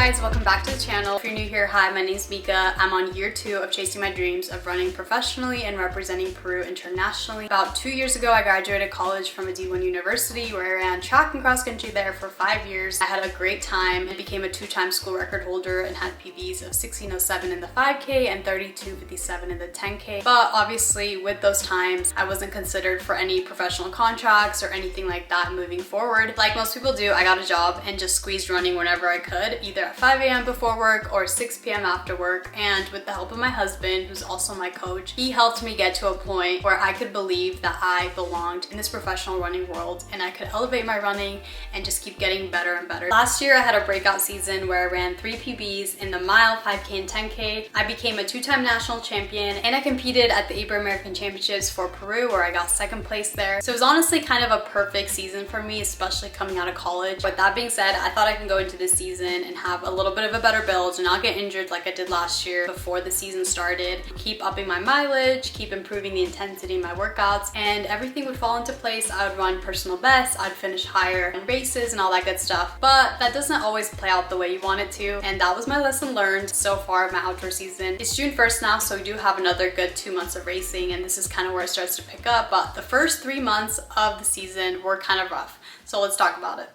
guys, welcome back to the channel. If you're new here, hi, my name is Mica. I'm on year 2 of chasing my dreams of running professionally and representing Peru internationally. About 2 years ago, I graduated college from a D1 university where I ran track and cross country there for 5 years. I had a great time and became a 2-time school record holder and had PBs of 16:07 in the 5K and 32:57 in the 10K. But obviously with those times, I wasn't considered for any professional contracts or anything like that moving forward. Like most people do, I got a job and just squeezed running whenever I could, either at 5 a.m. before work or 6 p.m. after work. And with the help of my husband, who's also my coach, he helped me get to a point where I could believe that I belonged in this professional running world and I could elevate my running and just keep getting better and better. Last year, I had a breakout season where I ran 3 PBs in the mile, 5K, and 10K. I became a 2-time national champion and I competed at the Ibero-American Championships for Peru where I got 2nd place there. So it was honestly kind of a perfect season for me, especially coming out of college. With that being said, I thought I can go into this season and have a little bit of a better build and not get injured like I did last year before the season started. Keep upping my mileage, keep improving the intensity in my workouts, and everything would fall into place. I would run personal bests, I'd finish higher in races and all that good stuff. But that doesn't always play out the way you want it to, and that was my lesson learned so far of my outdoor season. It's June 1st now, so we do have another good 2 months of racing, and this is kind of where it starts to pick up. But the first 3 months of the season were kind of rough. So let's talk about it.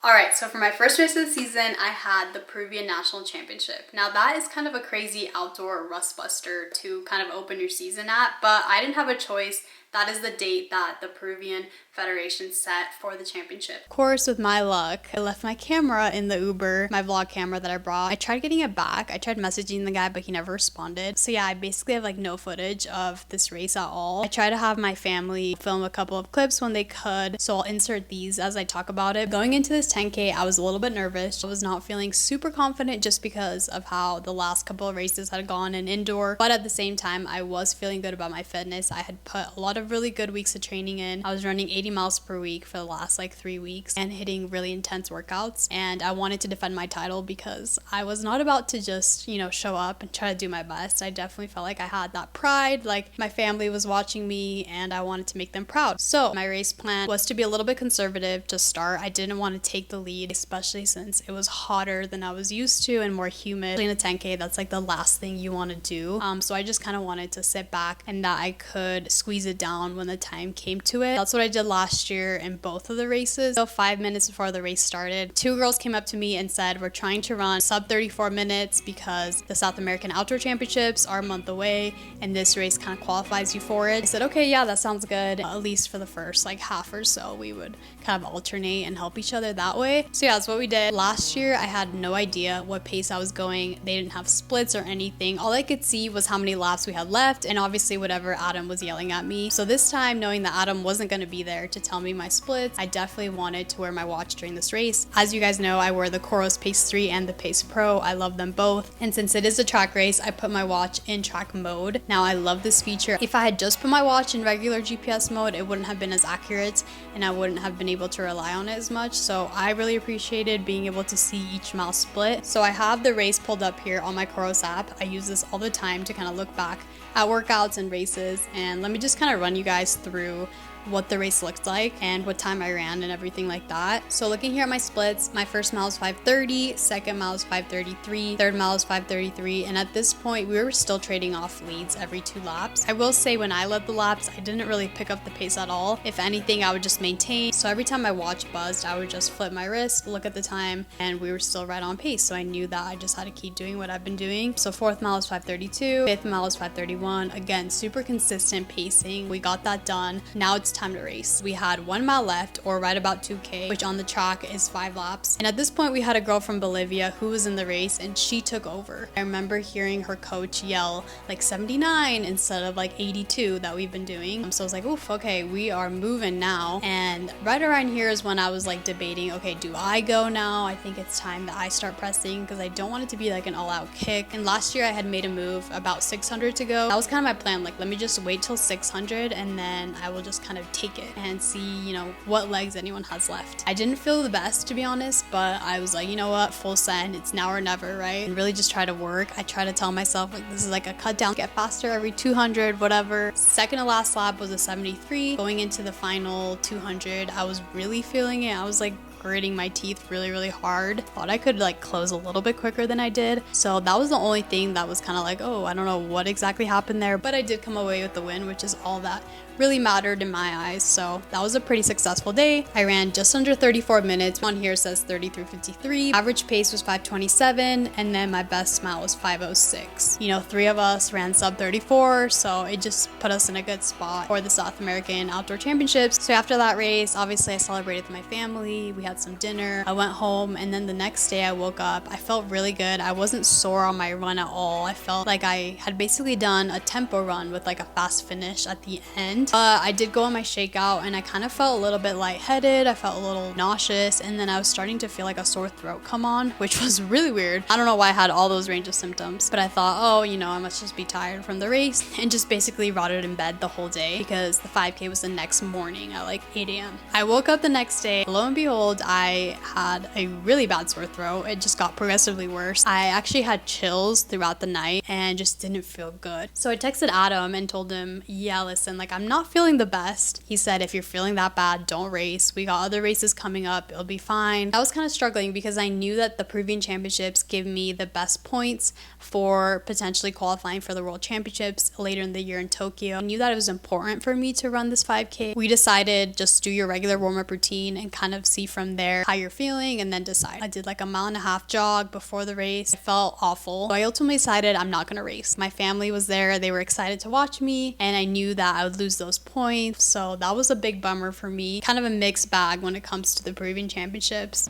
Alright, so for my first race of the season, I had the Peruvian National Championship. Now that is kind of a crazy outdoor rust buster to kind of open your season at, but I didn't have a choice. That is the date that the Peruvian Federation set for the championship. Of course, with my luck, I left my camera in the Uber, my vlog camera that I brought. I tried getting it back. I tried messaging the guy, but he never responded. So yeah, I basically have like no footage of this race at all. I try to have my family film a couple of clips when they could, so I'll insert these as I talk about it. Going into this 10K, I was a little bit nervous. I was not feeling super confident just because of how the last couple of races had gone in indoor, but at the same time, I was feeling good about my fitness. I had put a lot of really good weeks of training in. I was running 80 miles per week for the last like 3 weeks and hitting really intense workouts, and I wanted to defend my title because I was not about to just, you know, show up and try to do my best. I definitely felt like I had that pride, like my family was watching me and I wanted to make them proud. So my race plan was to be a little bit conservative to start. I didn't want to take the lead, especially since it was hotter than I was used to and more humid. In a 10K, that's like the last thing you want to do. So I just kind of wanted to sit back and that I could squeeze it down when the time came to it. That's what I did last year in both of the races. So 5 minutes before the race started, 2 girls came up to me and said, we're trying to run sub 34 minutes because the South American Outdoor Championships are a month away and this race kind of qualifies you for it. I said, okay, yeah, that sounds good. At least for the first like half or so, we would kind of alternate and help each other that way. So yeah, that's what we did. Last year, I had no idea what pace I was going. They didn't have splits or anything. All I could see was how many laps we had left and obviously whatever Adam was yelling at me. So this time, knowing that Adam wasn't going to be there to tell me my splits, I definitely wanted to wear my watch during this race. As you guys know, I wear the COROS Pace 3 and the Pace Pro. I love them both. And since it is a track race, I put my watch in track mode. Now I love this feature. If I had just put my watch in regular GPS mode, it wouldn't have been as accurate and I wouldn't have been able to rely on it as much. So I really appreciated being able to see each mile split. So I have the race pulled up here on my COROS app. I use this all the time to kind of look back at workouts and races, and let me just kind of run you guys through what the race looked like and what time I ran and everything like that. So looking here at my splits, my first mile was 5:30, second mile was 5:33, third mile was 5:33, and at this point we were still trading off leads every 2 laps. I will say when I led the laps, I didn't really pick up the pace at all. If anything, I would just maintain. So every time my watch buzzed, I would just flip my wrist, look at the time, and we were still right on pace. So I knew that I just had to keep doing what I've been doing. So 4th mile was 5:32, 5th mile was 5:31. Again, super consistent pacing. We got that done. Now it's time to race. We had 1 mile left, or right about 2K, which on the track is 5 laps. And at this point, we had a girl from Bolivia who was in the race and she took over. I remember hearing her coach yell like 79 instead of like 82 that we've been doing. So I was like, oof, okay, we are moving now. And right around here is when I was like debating, okay, do I go now? I think it's time that I start pressing because I don't want it to be like an all-out kick. And last year I had made a move about 600 to go. That was kind of my plan, like let me just wait till 600 and then I will just kind of take it and see, you know, what legs anyone has left. I didn't feel the best, to be honest, but I was like, you know what, full send, it's now or never, right? And really just try to work. I try to tell myself like this is like a cut down, get faster every 200, whatever. Second to last lap was a 73. Going into the final 200, I was really feeling it. I was like gritting my teeth really hard. Thought I could like close a little bit quicker than I did. So that was the only thing that was kind of like, oh, I don't know what exactly happened there, but I did come away with the win, which is all that really mattered in my eyes. So that was a pretty successful day. I ran just under 34 minutes. On here says 33:53. Average pace was 5:27, and then my best mile was 5:06. You know, 3 of us ran sub 34, so it just put us in a good spot for the South American Outdoor Championships. So after that race, obviously I celebrated with my family. We had some dinner. I went home, and then the next day I woke up. I felt really good. I wasn't sore on my run at all. I felt like I had basically done a tempo run with like a fast finish at the end. I did go on my shakeout, and I kind of felt a little bit lightheaded. I felt a little nauseous, and then I was starting to feel like a sore throat come on, which was really weird. I don't know why I had all those range of symptoms, but I thought, oh, you know, I must just be tired from the race, and just basically rotted in bed the whole day because the 5K was the next morning at like 8 a.m. I woke up the next day. Lo and behold, I had a really bad sore throat. It just got progressively worse. I actually had chills throughout the night and just didn't feel good. So I texted Adam and told him, yeah, listen, like I'm not feeling the best. He said, if you're feeling that bad, don't race. We got other races coming up. It'll be fine. I was kind of struggling because I knew that the Peruvian Championships give me the best points for potentially qualifying for the World Championships later in the year in Tokyo. I knew that it was important for me to run this 5K. We decided just do your regular warm-up routine and kind of see from there how you're feeling and then decide. I did like a 1.5 mile jog before the race. I felt awful. So I ultimately decided I'm not going to race. My family was there. They were excited to watch me, and I knew that I would lose those points. So that was a big bummer for me. Kind of a mixed bag when it comes to the Peruvian Championships.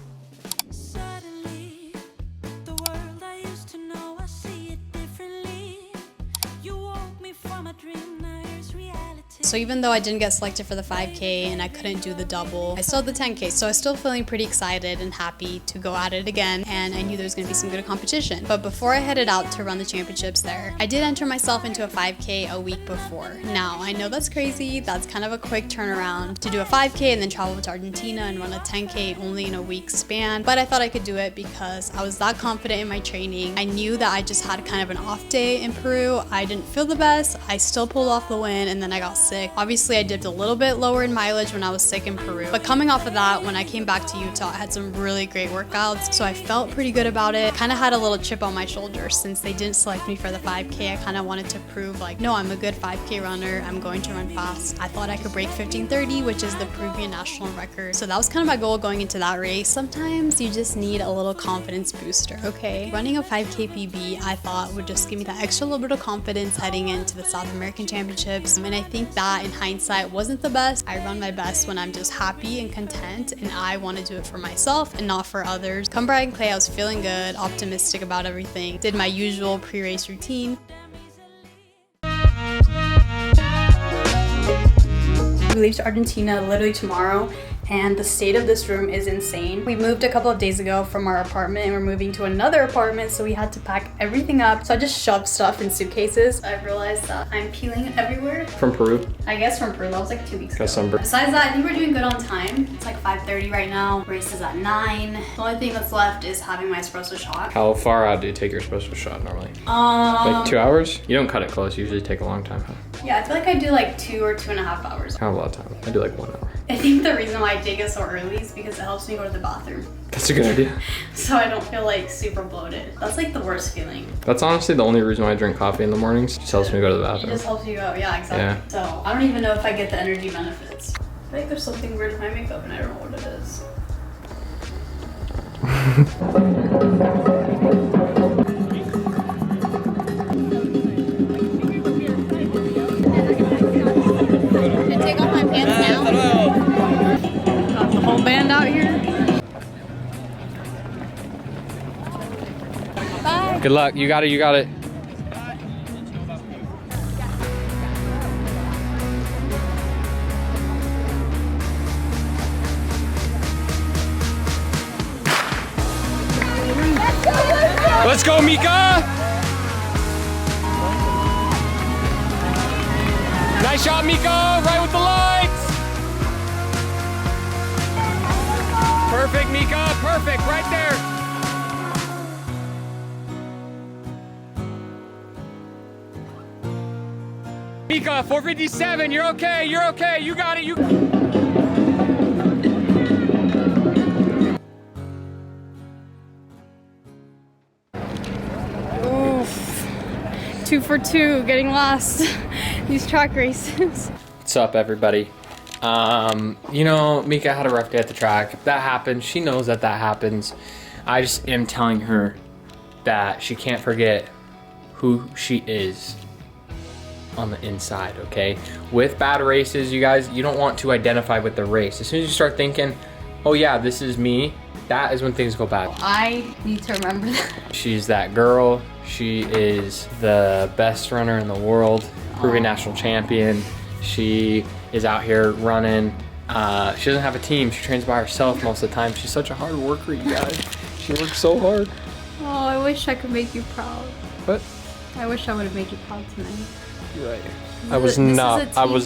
So even though I didn't get selected for the 5K and I couldn't do the double, I still had the 10K. So I was still feeling pretty excited and happy to go at it again. And I knew there was going to be some good competition. But before I headed out to run the championships there, I did enter myself into a 5K a week before. Now, I know that's crazy. That's kind of a quick turnaround to do a 5K and then travel to Argentina and run a 10K only in a week's span. But I thought I could do it because I was that confident in my training. I knew that I just had kind of an off day in Peru. I didn't feel the best. I still pulled off the win, and then I got sick. Obviously, I dipped a little bit lower in mileage when I was sick in Peru. But coming off of that, when I came back to Utah, I had some really great workouts. So I felt pretty good about it. Kind of had a little chip on my shoulder since they didn't select me for the 5K. I kind of wanted to prove like, no, I'm a good 5K runner. I'm going to run fast. I thought I could break 15:30, which is the Peruvian national record. So that was kind of my goal going into that race. Sometimes you just need a little confidence booster, okay? Running a 5K PB, I thought would just give me that extra little bit of confidence heading into the South American Championships. And I think that in hindsight wasn't the best. I run my best when I'm just happy and content, and I want to do it for myself and not for others. Come Bride and Clay, I was feeling good, optimistic about everything. Did my usual pre-race routine. We leave to Argentina literally tomorrow, and the state of this room is insane. We moved a couple of days ago from our apartment and we're moving to another apartment, so we had to pack everything up. So I just shoved stuff in suitcases. I realized that I'm peeling everywhere. From Peru? I guess from Peru. That was like 2 weeks ago. Sunburn. Besides that, I think we're doing good on time. It's like 5:30 right now. Race is at 9. The only thing that's left is having my espresso shot. How far out do you take your espresso shot normally? Like 2 hours? You don't cut it close. You usually take a long time, huh? Yeah, I feel like I do like 2 or 2.5 hours. I have a lot of time. I do like 1 hour. I think the reason why I take it so early is because it helps me go to the bathroom. That's a good idea. So I don't feel like super bloated. That's like the worst feeling. That's honestly the only reason why I drink coffee in the mornings. It just helps me go to the It bathroom. just helps you go, yeah, exactly. Yeah. So I don't even know if I get the energy benefits. I think there's something weird with my makeup and I don't know what it is. Can I take off my pants now? Got the whole band out here. Bye. Good luck. You got it. You got it. Let's go, Mica! Nice shot, Mica! Right with the lights! Perfect, Mica! Perfect, right there! Mica, 457, you're okay, you got it, 2 for 2, getting lost these track races. What's up, everybody? You know, Mica had a rough day at the track. That happens. She knows that happens. I just am telling her that she can't forget who she is on the inside, okay? With bad races, you guys, you don't want to identify with the race. As soon as you start thinking, oh yeah, this is me, that is when things go bad. I need to remember that. She's that girl. She is the best runner in the world, Peruvian national champion. She is out here running. She doesn't have a team. She trains by herself most of the time. She's such a hard worker, you guys. She works so hard. Oh, I wish I could make you proud. What? I wish I would have made you proud tonight. You're right. I was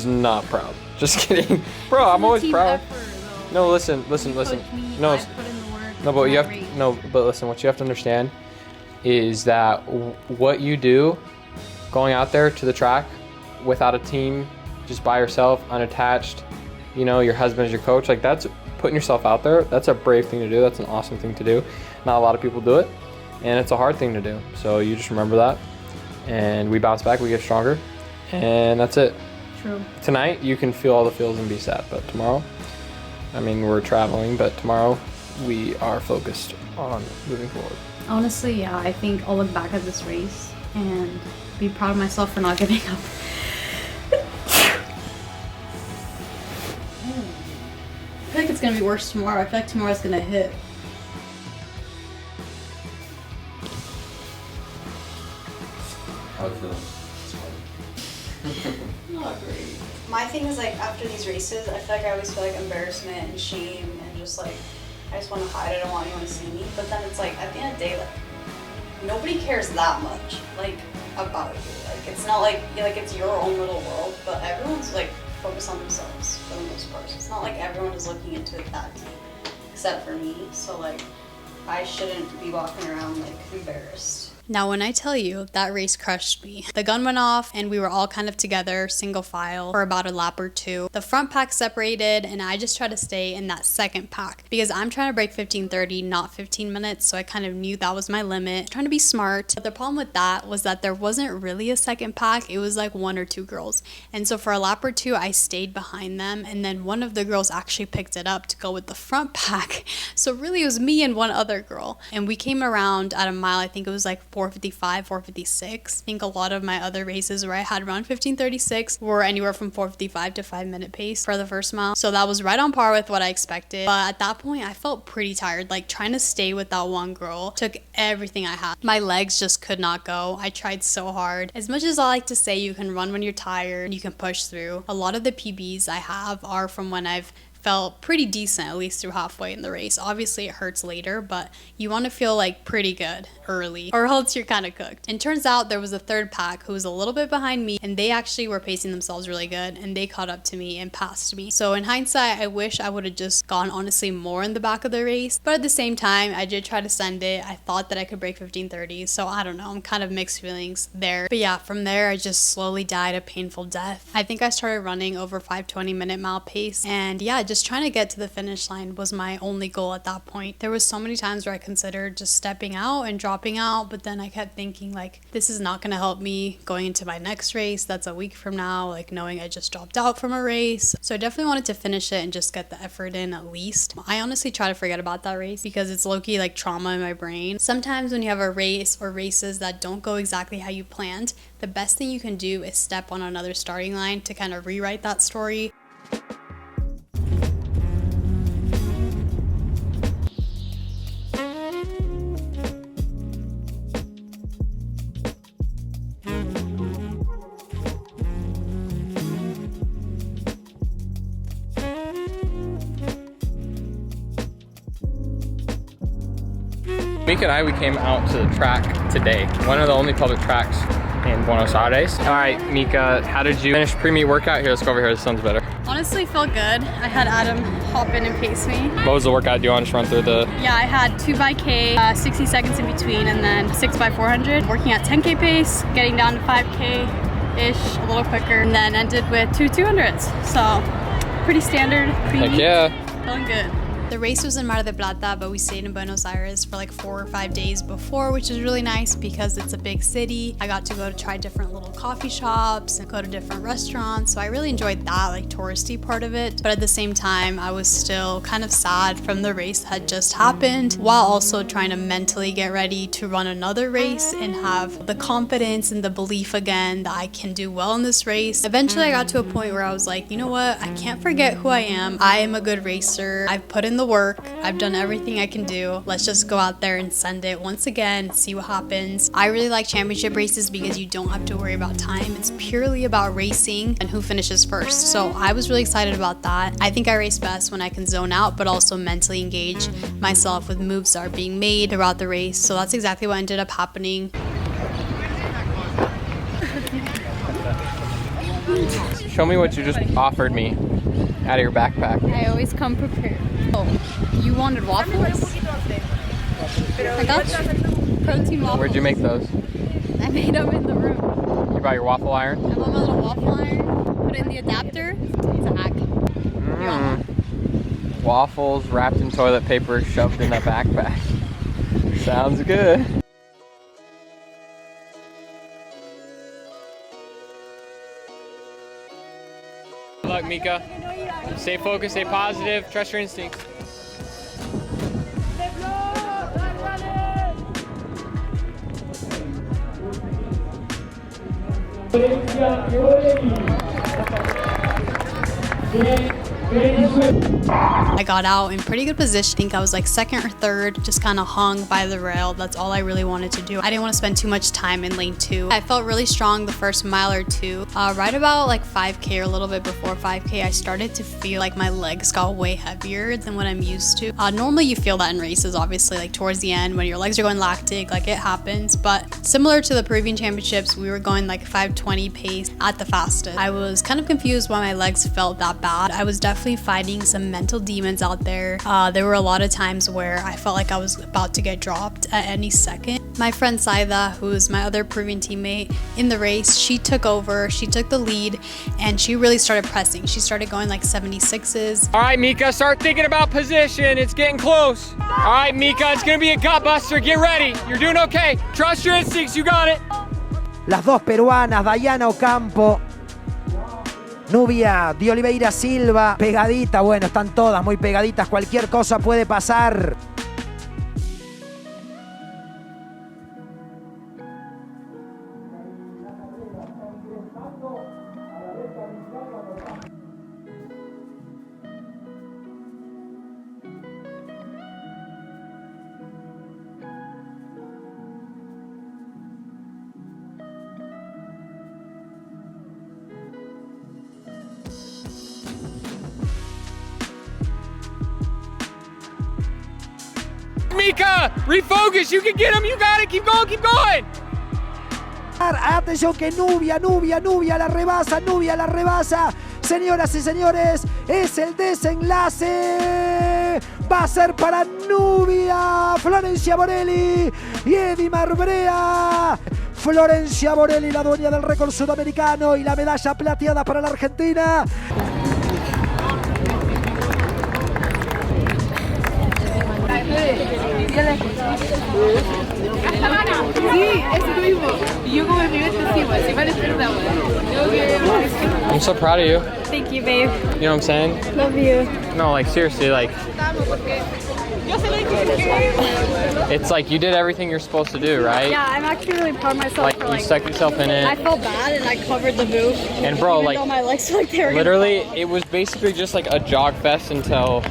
not proud. Just kidding. Bro, I'm always proud. Effort, no, listen. No, but but listen, what you have to understand is that what you do going out there to the track without a team, just by yourself, unattached, you know, your husband is your coach, like that's putting yourself out there. That's a brave thing to do. That's an awesome thing to do. Not a lot of people do it, and it's a hard thing to do. So you just remember that, and we bounce back, we get stronger, and that's it. True. Tonight you can feel all the feels and be sad, but tomorrow, I mean, we're traveling, but tomorrow we are focused on moving forward. Honestly, yeah, I think I'll look back at this race and be proud of myself for not giving up. I feel like it's gonna be worse tomorrow. I feel like tomorrow's gonna hit. How it feels? Not great. My thing is like after these races, I feel like I always feel like embarrassment and shame and just like I just want to hide. I don't want anyone to see me. But then it's like at the end of the day, like nobody cares that much like about you. Like it's not like it's your own little world, but everyone's like focused on themselves for the most part. So it's not like everyone is looking into it that deep, except for me. So like I shouldn't be walking around like embarrassed. Now when I tell you that race crushed me, the gun went off and we were all kind of together, single file, for about a lap or two. The front pack separated and I just tried to stay in that second pack because I'm trying to break 15:30, not 15 minutes. So I kind of knew that was my limit. Trying to be smart. But the problem with that was that there wasn't really a second pack. It was like 1 or 2 girls. And so for a lap or two, I stayed behind them. And then one of the girls actually picked it up to go with the front pack. So really it was me and one other girl. And we came around at a mile, I think it was like 4:55, 4:56. I think a lot of my other races where I had around 15:36 were anywhere from 4:55 to 5-minute pace for the first mile. So that was right on par with what I expected. But at that point, I felt pretty tired. Like trying to stay with that one girl took everything I had. My legs just could not go. I tried so hard. As much as I like to say you can run when you're tired, you can push through. A lot of the PBs I have are from when I've felt pretty decent, at least through halfway in the race. Obviously it hurts later, but you want to feel like pretty good early or else you're kind of cooked. And turns out there was a third pack who was a little bit behind me and they actually were pacing themselves really good and they caught up to me and passed me. So in hindsight, I wish I would have just gone honestly more in the back of the race, but at the same time I did try to send it. I thought that I could break 15:30, so I don't know, I'm kind of mixed feelings there. But yeah, from there I just slowly died a painful death. I think I started running over 5:20 minute mile pace, and yeah, just trying to get to the finish line was my only goal at that point. There was so many times where I considered just stepping out and dropping out, but then I kept thinking like, this is not going to help me going into my next race that's a week from now, like knowing I just dropped out from a race. So I definitely wanted to finish it and just get the effort in at least. I honestly try to forget about that race because it's low-key like trauma in my brain. Sometimes when you have a race or races that don't go exactly how you planned, the best thing you can do is step on another starting line to kind of rewrite that story. Mica and I, we came out to the track today. One of the only public tracks in Buenos Aires. All right, Mica, how did you finish pre-meet workout? Here, let's go over here, this sounds better. Honestly, felt good. I had Adam hop in and pace me. What was the workout? Do you want to just run through the... Yeah, I had 2x K, 60 seconds in between, and then 6x400. Working at 10K pace, getting down to 5K-ish, a little quicker, and then ended with 2 200s. So, pretty standard pre-meet. Heck yeah. Feeling good. The race was in Mar del Plata, but we stayed in Buenos Aires for like 4 or 5 days before, which is really nice because it's a big city. I got to go to try different little coffee shops and go to different restaurants, so I really enjoyed that like touristy part of it. But at the same time, I was still kind of sad from the race that had just happened, while also trying to mentally get ready to run another race and have the confidence and the belief again that I can do well in this race. Eventually I got to a point where I was like, you know what, I can't forget who I am. I am a good racer. I've put in the work. I've done everything I can do. Let's just go out there and send it once again, see what happens. I really like championship races because you don't have to worry about time. It's purely about racing and who finishes first. So I was really excited about that. I think I race best when I can zone out, but also mentally engage myself with moves that are being made throughout the race. So that's exactly what ended up happening. Show me what you just offered me out of your backpack. I always come prepared. Oh, you wanted waffles? I got you. Protein waffles. Where'd you make those? I made them in the room. You brought your waffle iron? I bought my little waffle iron, put it in the adapter. It's a hack. You want one? Waffles wrapped in toilet paper, shoved in a backpack. Sounds good. Good luck, Mica. Stay focused, stay positive, trust your instincts. I got out in pretty good position. I think I was like second or third, just kind of hung by the rail. That's all I really wanted to do. I didn't want to spend too much time in lane 2. I felt really strong the first mile or two. Right about like 5K or a little bit before 5K, I started to feel like my legs got way heavier than what I'm used to. Normally you feel that in races, obviously, like towards the end when your legs are going lactic, like it happens. But similar to the Peruvian championships, we were going like 5:20 pace at the fastest. I was kind of confused why my legs felt that bad. I was definitely fighting some mental demons out there. There were a lot of times where I felt like I was about to get dropped at any second. My friend Saida, who is my other Peruvian teammate in the race, she took over, she took the lead, and she really started pressing. She started going like 76s. All right, Mica, start thinking about position. It's getting close. All right, Mica, it's gonna be a gut buster. Get ready. You're doing okay. Trust your instincts. You got it. Las dos peruanas, Dayana Ocampo, Nubia de Oliveira Silva, pegadita, bueno, están todas muy pegaditas, cualquier cosa puede pasar. Mica, refocus. You can get him. You got it. Keep going. Keep going. Atención que Nubia la rebasa. Señoras y señores, es el desenlace. Va a ser para Nubia, Florencia Borelli y Eddie Marbrea. Florencia Borelli, la dueña del récord sudamericano y la medalla plateada para la Argentina. Sí, eso mismo. Y yo como el primer testigo, así para esperar. I'm so proud of you. Thank you, babe. You know what I'm saying? Love you. No, like seriously, like it's like you did everything you're supposed to do, right? Yeah, I'm actually really proud of myself. Like you stuck yourself in I it. felt bad and I covered the boot. And bro, even like though my legs felt like they were literally, it was basically just like a jog fest until.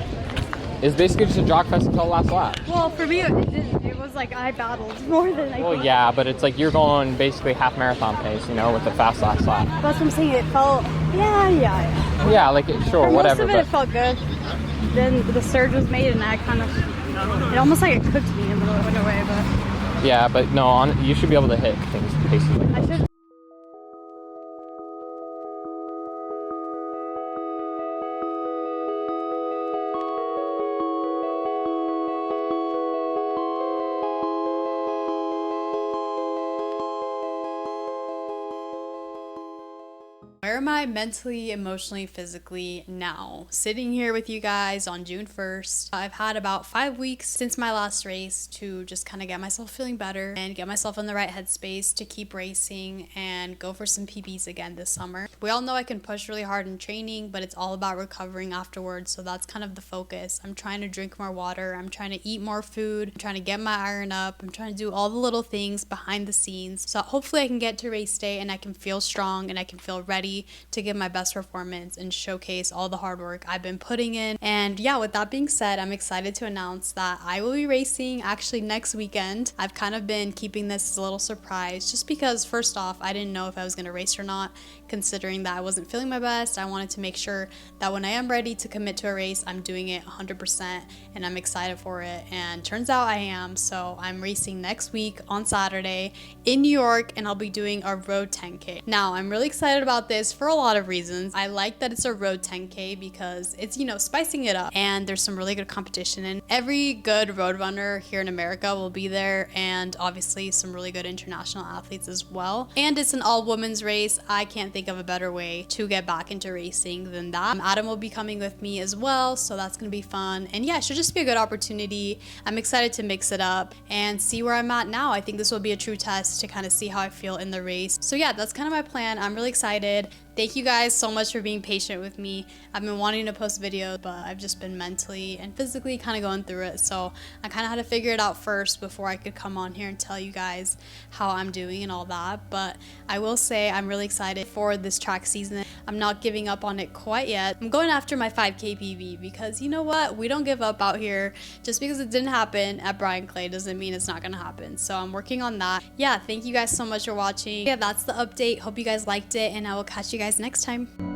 It's basically just a jog fest until the last lap. Well, for me, it didn't. It was like I battled more than I Well, thought. yeah, but it's like you're going basically half marathon pace, you know, with the fast last lap. That's what I'm saying. It felt, yeah. Yeah, like sure, For whatever. most of it, it felt good. Then the surge was made, and I kind of, it almost like it cooked me in a way, but. Yeah, but no, you should be able to hit things paces like I that. should. Where am I mentally, emotionally, physically now? Sitting here with you guys on June 1st. I've had about 5 weeks since my last race to just kind of get myself feeling better and get myself in the right headspace to keep racing and go for some PBs again this summer. We all know I can push really hard in training, but it's all about recovering afterwards, so that's kind of the focus. I'm trying to drink more water, I'm trying to eat more food, I'm trying to get my iron up, I'm trying to do all the little things behind the scenes, so hopefully I can get to race day and I can feel strong and I can feel ready to give my best performance and showcase all the hard work I've been putting in. And yeah, with that being said, I'm excited to announce that I will be racing actually next weekend. I've kind of been keeping this as a little surprise just because first off, I didn't know if I was going to race or not, considering that I wasn't feeling my best. I wanted to make sure that when I am ready to commit to a race, I'm doing it 100% and I'm excited for it. And turns out I am. So I'm racing next week on Saturday in New York and I'll be doing a road 10K. Now, I'm really excited about this for a lot of reasons. I like that it's a road 10K because it's, spicing it up and there's some really good competition and every good road runner here in America will be there, and obviously some really good international athletes as well. And it's an all women's race. I can't think of a better way to get back into racing than that. Adam will be coming with me as well, so that's gonna be fun. And yeah, it should just be a good opportunity. I'm excited to mix it up and see where I'm at now. I think this will be a true test to kind of see how I feel in the race. So yeah, that's kind of my plan. I'm really excited. Thank you guys so much for being patient with me. I've been wanting to post videos, but I've just been mentally and physically kind of going through it. So I kind of had to figure it out first before I could come on here and tell you guys how I'm doing and all that. But I will say I'm really excited for this track season. I'm not giving up on it quite yet. I'm going after my 5K PB because you know what? We don't give up out here. Just because it didn't happen at Brian Clay doesn't mean it's not gonna happen. So I'm working on that. Yeah, thank you guys so much for watching. Yeah, that's the update. Hope you guys liked it and I will catch you guys next time.